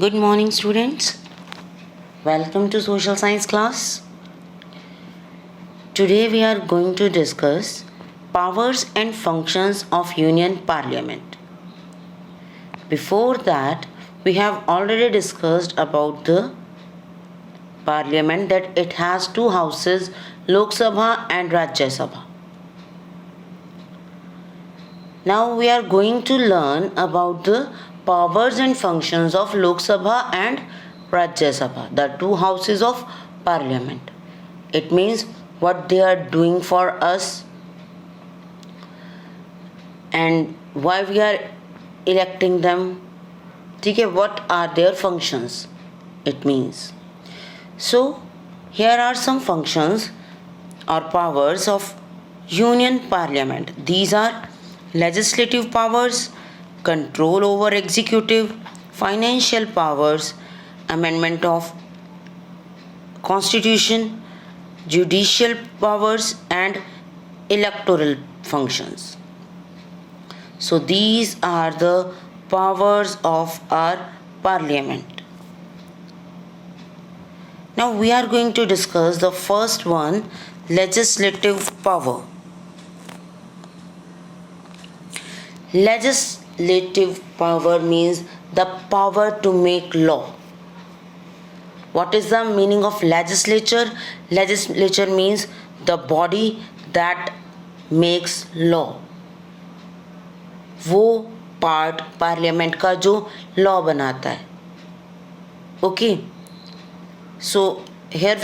Good morning, students. Welcome to social science class. Today we are going to discuss powers and functions of Union Parliament. Before that, we have already discussed about the Parliament, that it has two houses, Lok Sabha and Rajya Sabha. Now we are going to learn about the powers and functions of Lok Sabha and Rajya Sabha, the two houses of Parliament. It means what they are doing for us and why we are electing them. Okay, what are their functions? It means. So, here are some functions or powers of Union Parliament. These are legislative powers, control over executive, financial powers, amendment of constitution, judicial powers and electoral functions. So these are the powers of our parliament. Now we are going to discuss the first one, legislative power. Legislative power means the power to make law. What is the meaning of legislature? Legislature means the body that makes law. वो part parliament का जो law बनाता है. Okay, so here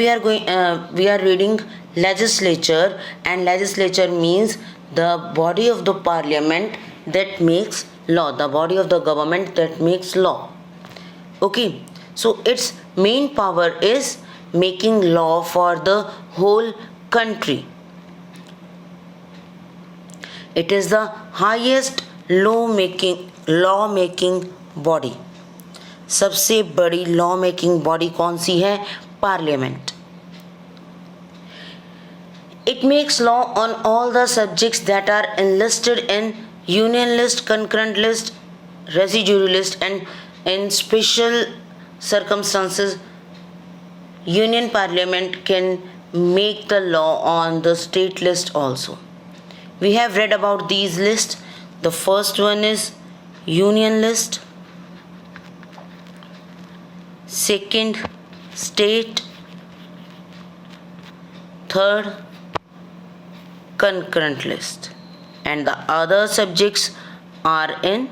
we are reading legislature, and legislature means the body of the parliament that makes law, the body of the government that makes law. Okay, so its main power is making law for the whole country. It is the highest law making body. सबसे बड़ी law making body कौन सी है? Parliament. It makes law on all the subjects that are enlisted in union list, concurrent list, residuary list, and in special circumstances union parliament can make the law on the state list also. We have read about these lists. The first one is union list, second state, third concurrent list, and the other subjects are in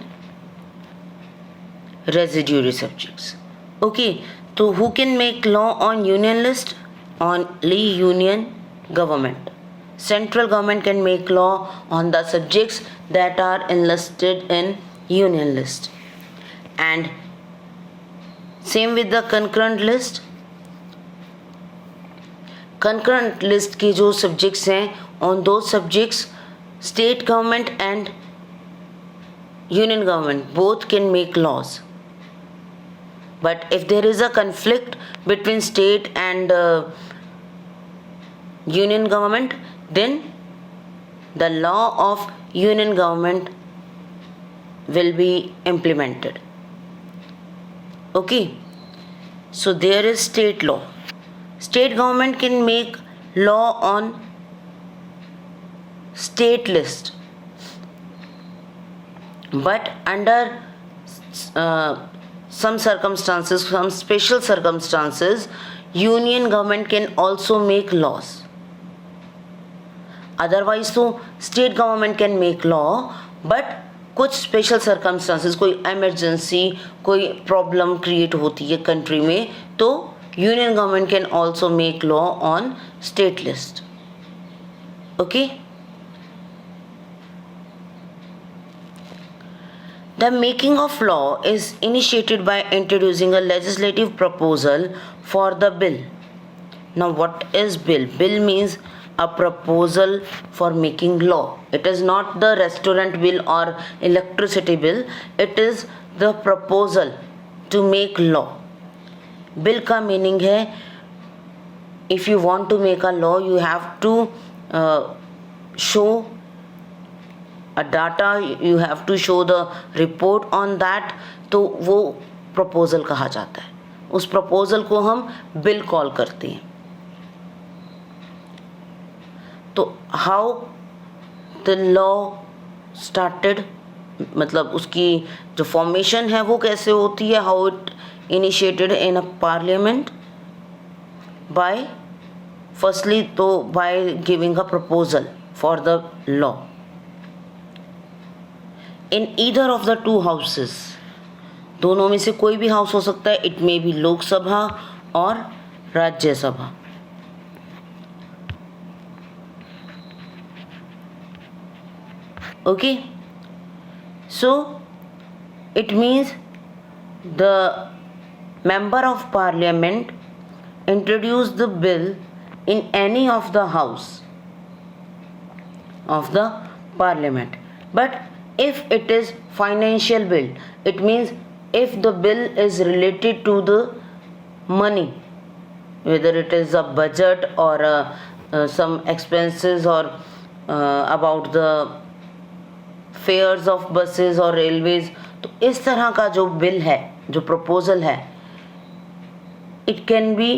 residuary subjects. Okay, so who can make law on union list? Only union government. Central government can make law on the subjects that are enlisted in union list. And same with the concurrent list. Concurrent list के जो subjects हैं, on those subjects state government and union government both can make laws. But if there is a conflict between state and union government, then the law of union government will be implemented. Okay, so there is state law. State government can make law on state list, but under some circumstances, some special circumstances, union government can also make laws. Otherwise तो state government can make law, but कुछ special circumstances, कोई emergency, कोई problem create होती है country में, तो union government can also make law on state list. Okay, the making of law is initiated by introducing a legislative proposal for the bill. Now what is bill? Bill means a proposal for making law. It is not the restaurant bill or electricity bill. It is the proposal to make law. Bill का meaning है, if you want to make a law, you have to show a data, you have to show the report on that. तो वो proposal कहा जाता है, उस proposal को हम बिल कॉल करते हैं। तो हाउ द लॉ स्टार्टेड, मतलब उसकी जो फॉर्मेशन है वो कैसे होती है, how it initiated in a parliament, by firstly तो by giving a proposal for the law in either of the two houses, दोनों में से कोई भी हाउस हो सकता है, इट मे बी लोकसभा और Rajya Sabha. Okay, so it means the member of parliament introduce the bill in any of the house of the parliament, but if it is financial bill, it means if the bill is related to the money, whether it is a budget or some expenses or about the fares of buses और railways, तो इस तरह का जो bill है, जो proposal है, it can be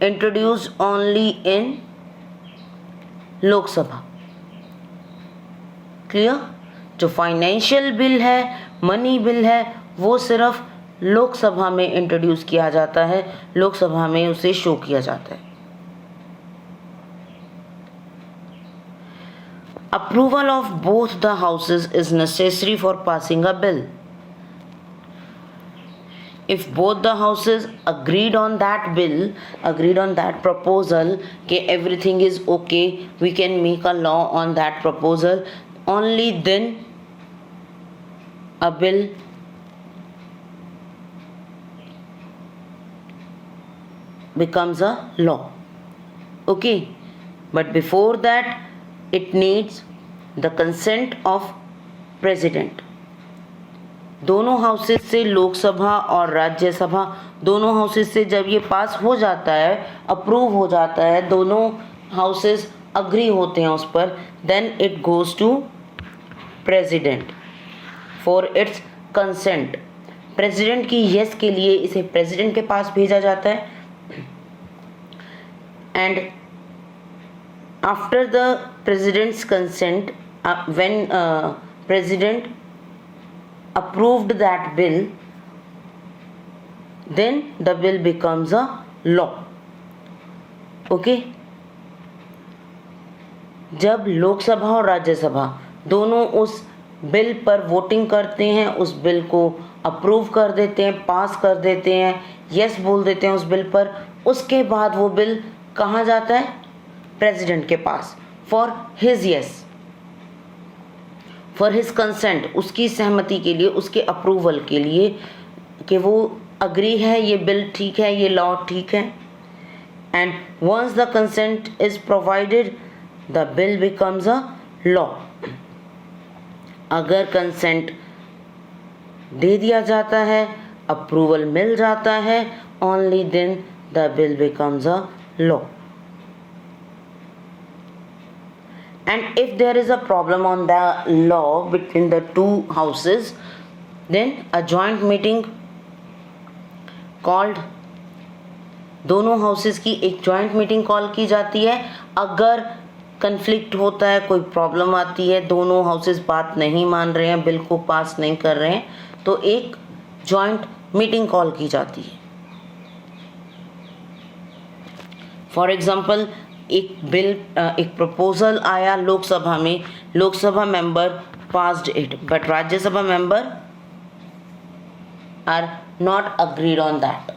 introduced only in Lok Sabha. Clear? जो फाइनेंशियल बिल है, मनी बिल है, वो सिर्फ लोकसभा में इंट्रोड्यूस किया जाता है, लोकसभा में उसे शो किया जाता है। Approval of both the houses is necessary for passing a bill. If both the houses agreed on that bill, agreed on that proposal, that everything is okay, we can make a law on that proposal, only then a bill becomes a law. Okay, but before that it needs the consent of president. दोनों houses से, लोकसभा और राज्यसभा, दोनों houses से जब ये पास हो जाता है, अप्रूव हो जाता है, दोनों हाउसेस अग्री होते हैं उस पर, then it goes to president for its consent. President की यस के लिए इसे प्रेसिडेंट के पास भेजा जाता है, and after the president's consent, when president approved that bill, then the bill becomes a law. Okay, जब लोकसभा और राज्यसभा दोनों उस बिल पर वोटिंग करते हैं, उस बिल को अप्रूव कर देते हैं, पास कर देते हैं, यस बोल देते हैं उस बिल पर, उसके बाद वो बिल कहाँ जाता है? प्रेसिडेंट के पास, for his yes, for his consent, उसकी सहमति के लिए, उसके अप्रूवल के लिए कि वो अग्री है, ये बिल ठीक है, ये लॉ ठीक है। And once the consent is provided, the bill becomes a law. अगर कंसेंट दे दिया जाता है, अप्रूवल मिल जाता है, only then the bill becomes a law. And if there is a problem on the law between the two houses, then a joint meeting called, दोनों houses की एक जॉइंट मीटिंग कॉल की जाती है। अगर कन्फ्लिक्ट होता है, कोई प्रॉब्लम आती है, दोनों हाउसेस बात नहीं मान रहे हैं, बिल को पास नहीं कर रहे हैं, तो एक जॉइंट मीटिंग कॉल की जाती है। फॉर एग्जाम्पल, एक बिल, एक प्रपोजल आया लोकसभा में, Lok Sabha member passed it, but Rajya Sabha member are not agreed on that,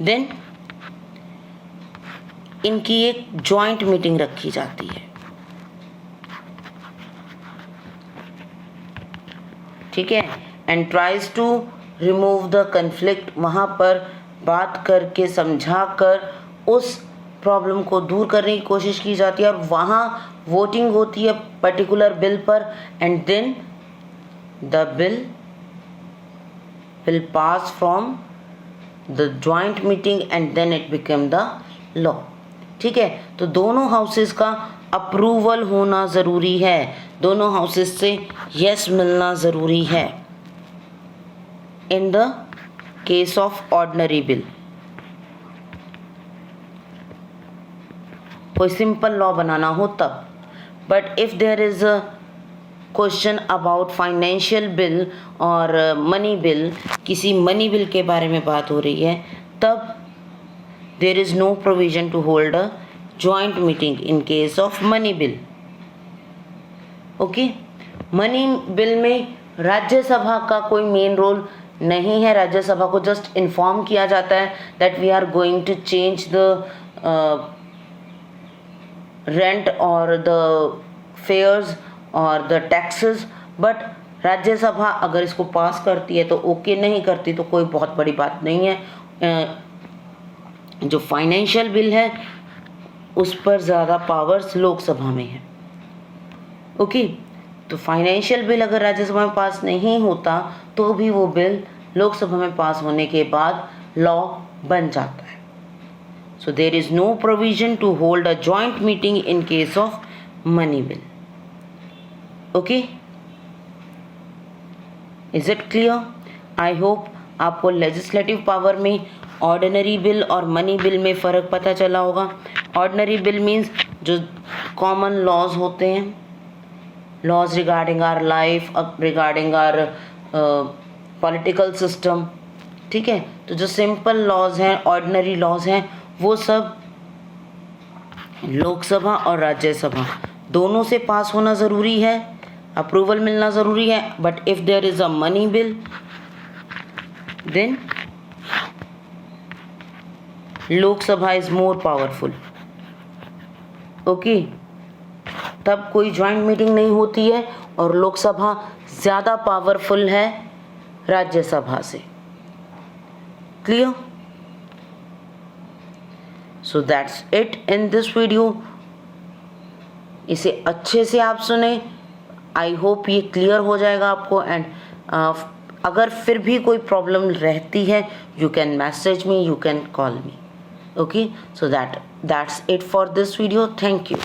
then इनकी एक जॉइंट मीटिंग रखी जाती है। ठीक है, and tries to remove the conflict, वहाँ पर बात करके, समझा कर उस प्रॉब्लम को दूर करने की कोशिश की जाती है, और वहाँ वोटिंग होती है पर्टिकुलर बिल पर, and then the bill will pass from the joint meeting and then it become the law. ठीक है, तो दोनों हाउसेस का अप्रूवल होना ज़रूरी है, दोनों हाउसेस से यस मिलना ज़रूरी है। in the case of ordinary bill. कोई सिंपल लॉ बनाना हो तब. But if there is a question about financial bill और मनी बिल, किसी मनी बिल के बारे में बात हो रही है, तब there is no provision to hold a joint meeting in case of money bill. Okay, money bill में राज्यसभा का कोई मेन रोल नहीं है. राज्यसभा को जस्ट इन्फॉर्म किया जाता है that we are going to change the rent और द फेयर्स और द टैक्सेस. बट राज्यसभा अगर इसको पास करती है तो ओके, नहीं करती तो कोई बहुत बड़ी बात नहीं है. जो फाइनेंशियल बिल है उस पर ज़्यादा पावर्स लोकसभा में है. ओके, तो फाइनेंशियल बिल अगर राज्यसभा में पास नहीं होता तो भी वो बिल लोकसभा में पास होने के बाद लॉ बन जाता है. So there is no provision to hold a joint meeting in case of money bill. Okay, is it clear? I hope आपको लेजिस्लेटिव पावर में ऑर्डिनरी बिल और मनी बिल में फ़र्क पता चला होगा. ऑर्डिनरी बिल मीन्स जो कॉमन लॉज होते हैं, laws regarding our life, regarding our political system. ठीक है, तो जो सिंपल लॉज हैं, ऑर्डिनरी लॉज हैं, वो सब लोकसभा और राज्यसभा दोनों से पास होना ज़रूरी है, अप्रूवल मिलना ज़रूरी है. But if there is a money bill then Lok Sabha is more powerful. Okay, तब कोई जॉइंट मीटिंग नहीं होती है और लोकसभा ज़्यादा पावरफुल है राज्यसभा से. Clear? So that's it in this video. इसे अच्छे से आप सुने. आई होप ये क्लियर हो जाएगा आपको. एंड अगर फिर भी कोई प्रॉब्लम रहती है, you can message me, you can call me. Okay, so that's it for this video. Thank you.